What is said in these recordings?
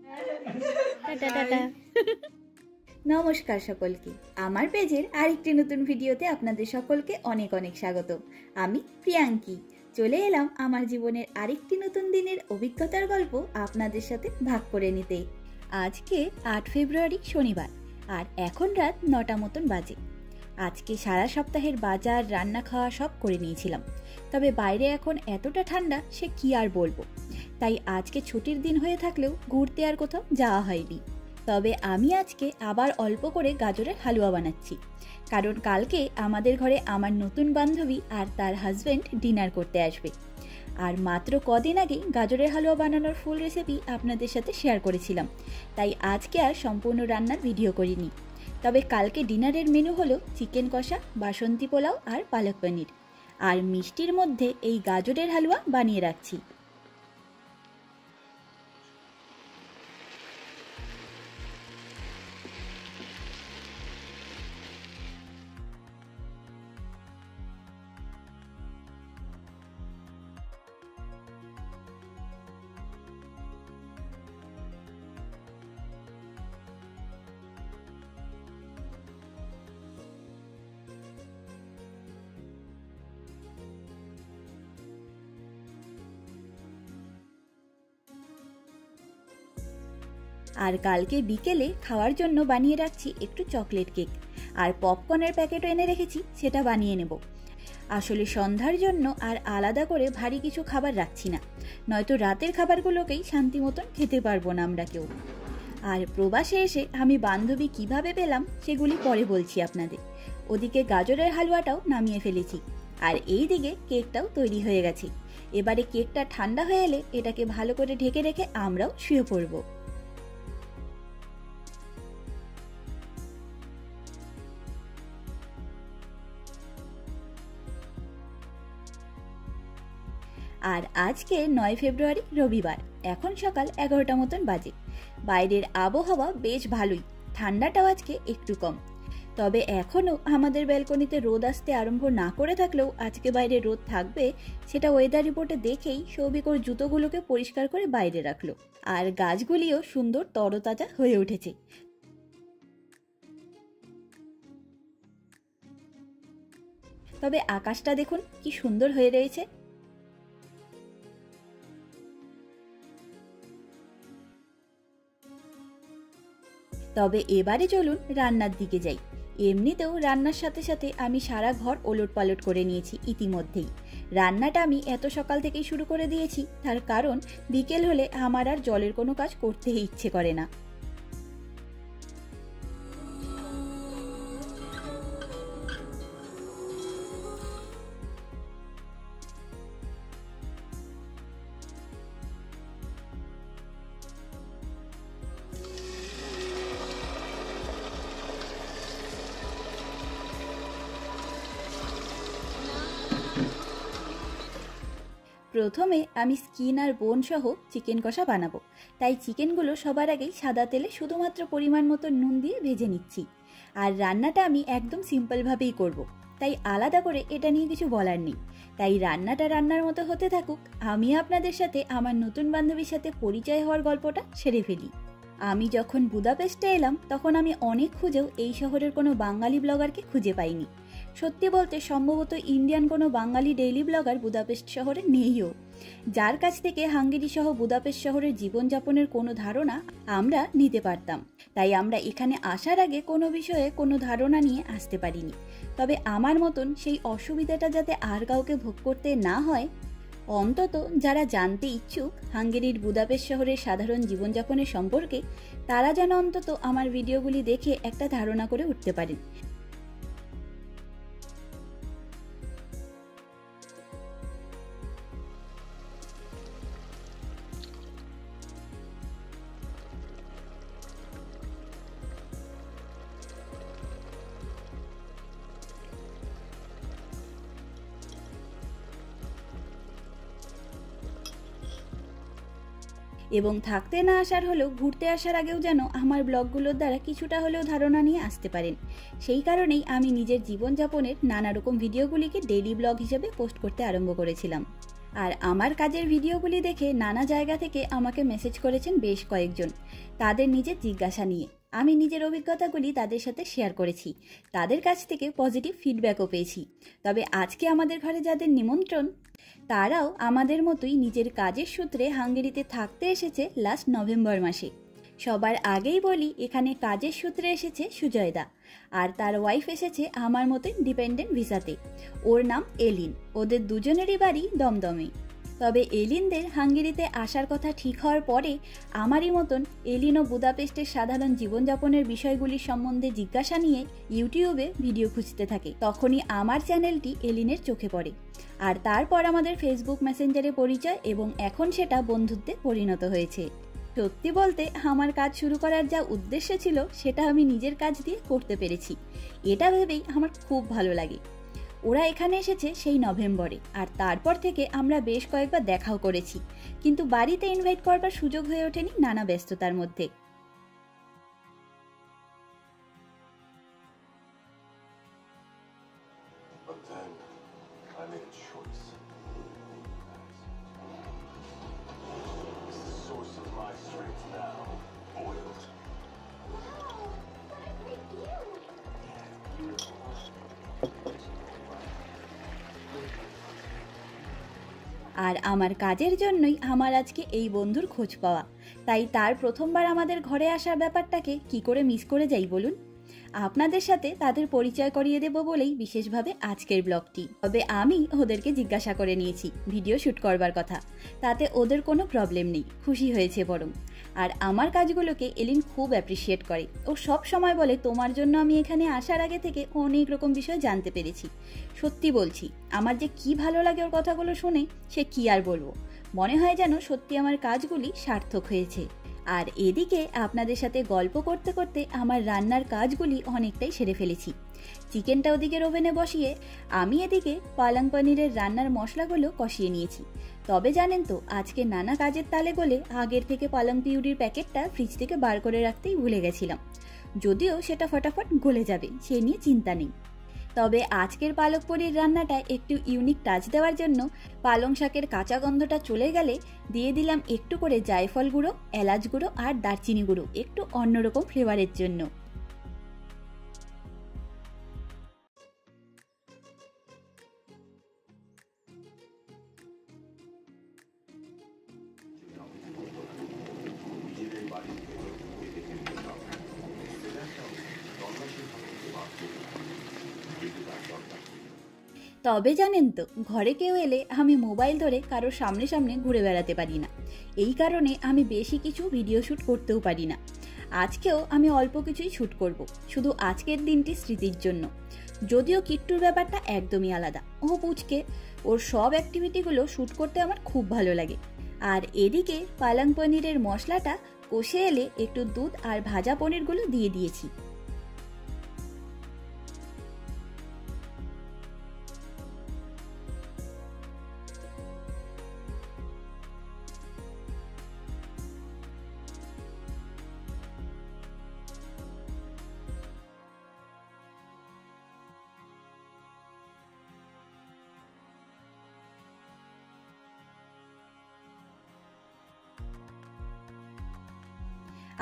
Tata tata. নমস্কার সকলকে, আমার পেজের আরেকটি নতুন ভিডিওতে আপনাদের সকলকে অনেক অনেক স্বাগত। আমি প্রিয়াঙ্কি চলে এলাম আমার জীবনের আরেকটি নতুন দিনের অভিজ্ঞতার গল্প আপনাদের সাথে ভাগ করে নিতে। আজকে 8 ফেব্রুয়ারি শনিবার, আর এখন রাত 9টা মতন বাজে। আজকে সারা সপ্তাহের বাজার, রান্না খাওয়া সব করে নিয়েছিলাম, তবে বাইরে এখন এতটা ঠান্ডা সে কি আর বলবো। তাই আজকে ছুটির দিন হয়ে থাকলেও ঘুরতে আর কোথাও যাওয়া হয়নি। তবে আমি আজকে আবার অল্প করে গাজরের হালুয়া বানাচ্ছি, কারণ কালকে আমাদের ঘরে আমার নতুন বান্ধবী আর তার হাজব্যান্ড ডিনার করতে আসবে। আর মাত্র কদিন আগেই গাজরের হালুয়া বানানোর ফুল রেসিপি আপনাদের সাথে শেয়ার করেছিলাম, তাই আজকে আর সম্পূর্ণ রান্নার ভিডিও করিনি। তবে কালকে ডিনারের মেনু হলো চিকেন কষা, বাসন্তী পোলাও আর পালক পনির। আর মিষ্টির মধ্যে এই গাজরের হালুয়া বানিয়ে রাখছি। আর কালকে বিকেলে খাওয়ার জন্য বানিয়ে রাখছি একটু চকলেট কেক, আর পপকর্নের প্যাকেটও এনে রেখেছি, সেটা বানিয়ে নেব। আসলে সন্ধ্যার জন্য আর আলাদা করে ভারী কিছু খাবার রাখছি না, নয়তো রাতের খাবারগুলোকেই শান্তি মতন খেতে পারবো না আমরা কেউ। আর প্রবাসে এসে আমি বান্ধবী কিভাবে পেলাম সেগুলি পরে বলছি আপনাদের। ওদিকে গাজরের হালুয়াটাও নামিয়ে ফেলেছি, আর এই দিকে কেকটাও তৈরি হয়ে গেছে। এবারে কেকটা ঠান্ডা হয়ে এলে এটাকে ভালো করে ঢেকে রেখে আমরাও শুয়ে পড়বো। আর আজকে 9 ফেব্রুয়ারি রবিবার, এখন সকাল 11টা মতন বাজে। বাইরের আবহাওয়া বেশ ভালোই, ঠান্ডাটাও আজকে একটু কম। তবে এখনও আমাদের ব্যালকনিতে রোদ আসতে আরম্ভ না করে থাকলেও আজকে বাইরে রোদ থাকবে সেটা ওয়েদার রিপোর্টে দেখেই সৌভিক ওর জুতোগুলোকে পরিষ্কার করে বাইরে রাখলো। আর গাছগুলিও সুন্দর তরতাজা হয়ে উঠেছে। তবে আকাশটা দেখুন কি সুন্দর হয়ে রয়েছে। তবে এবারে চলুন রান্নার দিকে যাই। এমনিতেও রান্নার সাথে সাথে আমি সারা ঘর ওলটপালট করে নিয়েছি ইতিমধ্যেই। রান্নাটা আমি এত সকাল থেকেই শুরু করে দিয়েছি, তার কারণ বিকেল হলে আমার আর জলের কোনো কাজ করতে ইচ্ছে করে না। প্রথমে আমি স্কিন আর বোন সহ চিকেন কষা বানাবো, তাই চিকেনগুলো সবার আগেই সাদা তেলে শুধুমাত্র পরিমাণ মতো নুন দিয়ে ভেজে নিচ্ছি। আর রান্নাটা আমি একদম সিম্পলভাবেই করব, তাই আলাদা করে এটা নিয়ে কিছু বলার নেই। তাই রান্নাটা রান্নার মতো হতে থাকুক, আমি আপনাদের সাথে আমার নতুন বান্ধবীর সাথে পরিচয় হওয়ার গল্পটা সেরে ফেলি। আমি যখন বুদাপেস্টে এলাম তখন আমি অনেক খুঁজেও এই শহরের কোনো বাঙালি ব্লগারকে খুঁজে পাইনি। সত্যি বলতে সম্ভবত ইন্ডিয়ান কোনো বাঙালি ডেইলি ব্লগার বুদাপেস্ট শহরে নেইও, যার কাছ থেকে হাঙ্গেরি সহ বুদাপেস্ট শহরের জীবনযাপনের কোনো ধারণা আমরা নিতে পারতাম। তাই আমরা এখানে আসার আগে কোনো বিষয়ে কোনো ধারণা নিয়ে আসতে পারিনি। তবে আমার মতন সেই অসুবিধাটা যাতে আর কাউকে ভোগ করতে না হয়, অন্তত যারা জানতে ইচ্ছুক হাঙ্গেরির বুদাপেস্ট শহরের সাধারণ জীবনযাপনের সম্পর্কে, তারা যেন অন্তত আমার ভিডিওগুলি দেখে একটা ধারণা করে উঠতে পারেন। এবং থাকতে না আসার হলেও ঘুরতে আসার আগেও যেন আমার ব্লগগুলোর দ্বারা কিছুটা হলেও ধারণা নিয়ে আসতে পারেন। সেই কারণেই আমি নিজের জীবনযাপনের নানা রকম ভিডিওগুলিকে ডেইলি ব্লগ হিসেবে পোস্ট করতে আরম্ভ করেছিলাম। আর আমার কাজের ভিডিওগুলি দেখে নানা জায়গা থেকে আমাকে মেসেজ করেছেন বেশ কয়েকজন, তাদের নিজের জিজ্ঞাসা নিয়ে। আমি নিজের অভিজ্ঞতাগুলি তাদের সাথে শেয়ার করেছি, তাদের কাছ থেকে পজিটিভ ফিডব্যাকও পেয়েছি। তবে আজকে আমাদের ঘরে যাদের নিমন্ত্রণ, তারাও আমাদের মতোই নিজের কাজের সূত্রে হাঙ্গেরিতে থাকতে এসেছে লাস্ট নভেম্বর মাসে। সবার আগেই বলি, এখানে কাজের সূত্রে এসেছে সুজয়দা, আর তার ওয়াইফ এসেছে আমার মতোই ডিপেন্ডেন্ট ভিসাতে। ওর নাম এলিন। ওদের দুজনেরই বাড়ি দমদমে। তবে এলিনদের হাঙ্গেরিতে আসার কথা ঠিক হওয়ার পরে আমারই মতন এলিনও বুদাপেস্টের সাধারণ জীবনযাপনের বিষয়গুলির সম্বন্ধে জিজ্ঞাসা নিয়ে ইউটিউবে ভিডিও খুঁজতে থাকে। তখনই আমার চ্যানেলটি এলিনের চোখে পড়ে, আর তারপর আমাদের ফেসবুক মেসেঞ্জারে পরিচয় এবং এখন সেটা বন্ধুত্বে পরিণত হয়েছে। সত্যি বলতে আমার কাজ শুরু করার যা উদ্দেশ্য ছিল সেটা আমি নিজের কাজ দিয়ে করতে পেরেছি, এটা ভেবেই আমার খুব ভালো লাগে। ওরা এখানে এসেছে সেই নভেম্বরে, আর তারপর থেকে আমরা বেশ কয়েকবার দেখাও করেছি, কিন্তু বাড়িতে ইনভাইট করবার সুযোগ হয়ে ওঠেনি নানা ব্যস্ততার মধ্যে। আর আমার কাজের জন্যই আমার আজকে এই বন্ধুর খোঁজ পাওয়া, তাই তার প্রথমবার আমাদের ঘরে আসার ব্যাপারটাকে কি করে মিস করে যাই বলুন। আপনাদের সাথে তাদের পরিচয় করিয়ে দেব বলেই বিশেষভাবে আজকের ব্লগটি। তবে আমি ওদেরকে জিজ্ঞাসা করে নিয়েছি ভিডিও শ্যুট করবার কথা, তাতে ওদের কোনো প্রবলেম নেই, খুশি হয়েছে বরং। আর আমার কাজগুলোকে এলিন খুব অ্যাপ্রিসিয়েট করে। ও সব সময় বলে, তোমার জন্য আমি এখানে আসার আগে থেকে অনেক রকম বিষয় জানতে পেরেছি। সত্যি বলছি, আমার যে কি ভালো লাগে ওর কথাগুলো শুনে, সে কি আর বলবো। মনে হয় যেন সত্যি আমার কাজগুলি সার্থক হয়েছে। আর এদিকে আপনাদের সাথে গল্প করতে করতে আমার রান্নার কাজগুলি অনেকটাই সেরে ফেলেছি। চিকেনটা ওদিকে ওভেনে বসিয়ে আমি এদিকে পালং পনিরের রান্নার মশলাগুলো কষিয়ে নিয়েছি। তবে জানেন তো, আজকে নানা কাজের তালে গলে আগের থেকে পালং পিউরির প্যাকেটটা ফ্রিজ থেকে বার করে রাখতেই ভুলে গেছিলাম। যদিও সেটা ফটাফট গলে যাবে, সে নিয়ে চিন্তা নেই। তবে আজকের পালক পনির রান্নাটা একটু ইউনিক টাচ দেওয়ার জন্য পালং শাকের কাঁচা গন্ধটা চলে গেলে দিয়ে দিলাম একটু করে জায়ফল গুঁড়ো, এলাচ গুঁড়ো আর দারচিনি গুঁড়ো, একটু অন্যরকম ফ্লেভারের জন্য। তবে জানেন তো, ঘরে কেউ এলে আমি মোবাইল ধরে কারোর সামনে সামনে ঘুরে বেড়াতে পারি না। এই কারণে আমি বেশি কিছু ভিডিও শ্যুট করতেও পারি না। আজকেও আমি অল্প কিছুই শ্যুট করব, শুধু আজকের দিনটি স্মৃতির জন্য। যদিও কিট্টুর ব্যাপারটা একদমই আলাদা। ও পুচকে, ওর সব অ্যাক্টিভিটিগুলো শ্যুট করতে আমার খুব ভালো লাগে। আর এদিকে পালং পনিরের মশলাটা কষে এলে একটু দুধ আর ভাজা পনিরগুলো দিয়ে দিয়েছি।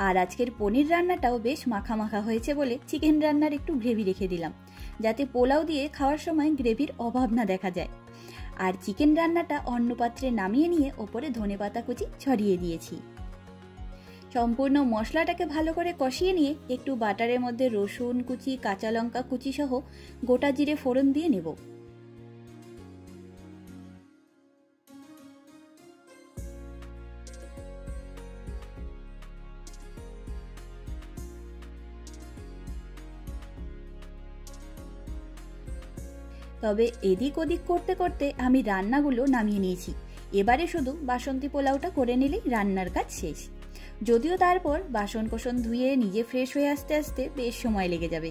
আর আজকের পনির রান্নাটাও বেশ মাখা মাখা হয়েছে বলে চিকেন রান্নার একটু গ্রেভি রেখে দিলাম, যাতে পোলাও দিয়ে খাওয়ার সময় গ্রেভির অভাব না দেখা যায়। আর চিকেন রান্নাটা অন্য পাত্রে নামিয়ে নিয়ে ওপরে ধনেপাতা কুচি ছড়িয়ে দিয়েছি। সম্পূর্ণ মশলাটাকে ভালো করে কষিয়ে নিয়ে একটু বাটারের মধ্যে রসুন কুচি, কাঁচা লঙ্কা কুচি সহ গোটা জিরে ফোড়ন দিয়ে নেব। তবে এদিক ওদিক করতে করতে আমি রান্নাগুলো নামিয়ে নিয়েছি। এবারে শুধু বাসন্তী পোলাওটা করে নিলেই রান্নার কাজ শেষ। যদিও তারপর বাসন কোসন ধুয়ে নিজে ফ্রেশ হয়ে আসতে আসতে বেশ সময় লেগে যাবে।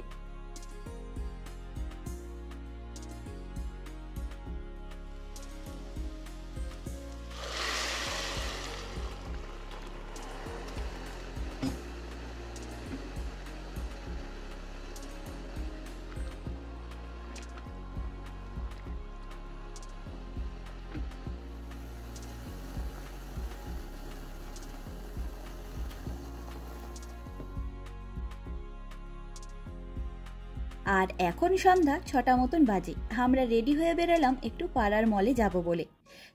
আর এখন সন্ধ্যা 6টা মতন বাজে। আমরা রেডি হয়ে বেরোলাম একটু পাড়ার মলে যাব বলে।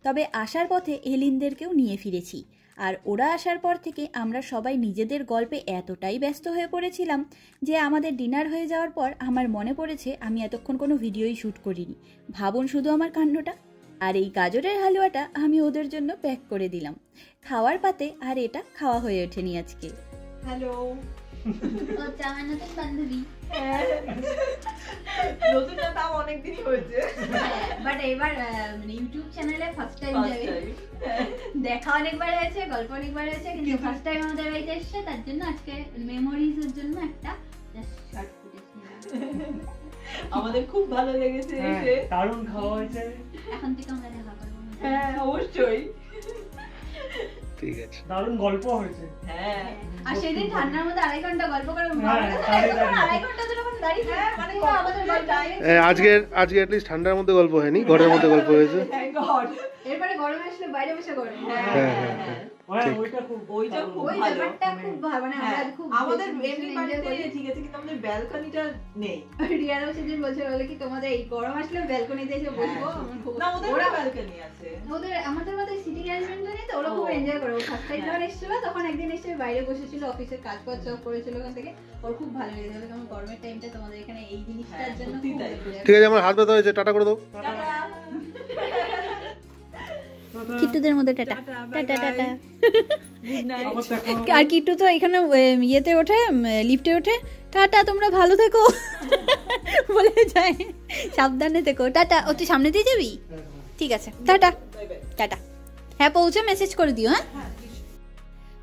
তবে আসার পথে এলিনদেরকেও নিয়ে ফিরেছি। আর ওরা আসার পর থেকে আমরা সবাই নিজেদের গল্পে এতটাই ব্যস্ত হয়ে পড়েছিলাম যে আমাদের ডিনার হয়ে যাওয়ার পর আমার মনে পড়েছে আমি এতক্ষণ কোনো ভিডিওই শ্যুট করিনি। ভাবুন শুধু আমার কাণ্ডটা। আর এই গাজরের হালুয়াটা আমি ওদের জন্য প্যাক করে দিলাম খাওয়ার পাতে, আর এটা খাওয়া হয়ে ওঠেনি আজকে। হ্যালো, আমার নতুন বান্ধবী। নতুন না, তাও অনেকদিনই হয়েছে, বাট এবার ইউটিউব চ্যানেলে ফার্স্ট টাইম যাবে। দেখা অনেকবার হয়েছে, গল্প অনেকবার হয়েছে, কিন্তু ফার্স্ট টাইম আমাদের বাড়িতে এসেছে, তার জন্য আজকে মেমোরিজ এর জন্য একটা শর্ট ফুটেজ নিলাম। আমাদের খুব ভালো লেগেছে এসে, দারুণ খাওয়া হয়েছে। এখন থেকে আমরা দেখা করবো। হ্যাঁ অবশ্যই, ঠিক আছে, দারুণ গল্প হয়েছে। হ্যাঁ আর সেদিন ঠান্ডার মধ্যে 2.5 ঘন্টা গল্প করে 2.5 ঘন্টা ধরে ওখানে দাঁড়িয়ে মানে আমাদের গল্প। আজকে অ্যাটলিস্ট ঠান্ডার মধ্যে গল্প হয়নি, ঘরের মধ্যে গল্প হয়েছে। Thank god. এরপরে গরমে আসলে বাইরে বসে গল্প। ওইটা খুব ওই ভালো, ব্যাপারটা খুব ভালো, মানে আমরা খুব আমাদের এমনি বাড়িতে ঠিক আছে, কিন্তু আমাদের ব্যালকনিটা নেই। রিয়ারও সেদিন বলছে বলে কি তোমাদের এই গরম আসলে ব্যালকনিতে এসে বসবো। না, ওদের ব্যালকনি আছে। ওদের আমাদের মধ্যে সিটিং অ্যারেঞ্জমেন্ট নেই তো, ওরা খুব এনজয় করে। ও ফার্স্ট টাইম যখন এসেছিল তখন একদিন এসে বাইরে বসেছিল, অফিসের কাজ বাজ সব করেছিল ওখান থেকে। ওর খুব ভালো লেগেছে, বলে কারণ গরমের টাইমটা তোমাদের এখানে এই জিনিসটার জন্য খুব ভালো লেগেছে। ঠিক আছে, আমার হাত ব্যথা হয়েছে, টাটা করে দাও। কিট্টুদের মধ্যে tata tata tata. Good night. আর কিট্টু তো এখানে ইয়েতে ওঠে, লিফটে ওঠে, টাটা তোমরা ভালো থেকো বলে যায়, সাবধানে থেকো, টাটা। ও তুই সামনে দিয়ে যাবি? ঠিক আছে, টাটা টাটা। হ্যাঁ পৌঁছে মেসেজ করে দিও। হ্যাঁ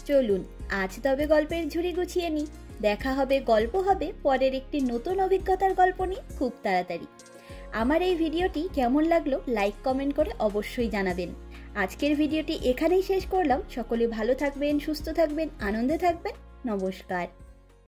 চলুন আজ তবে গল্পের ঝুড়ি গুছিয়ে নিই। দেখা হবে, গল্প হবে পরের একটি নতুন অভিজ্ঞতার গল্প নিয়ে খুব তাড়াতাড়ি। আমার এই ভিডিওটি কেমন লাগলো লাইক কমেন্ট করে অবশ্যই জানাবেন। আজকের ভিডিওটি এখানেই শেষ করলাম। সকলে ভালো থাকবেন, সুস্থ থাকবেন, আনন্দে থাকবেন। নমস্কার।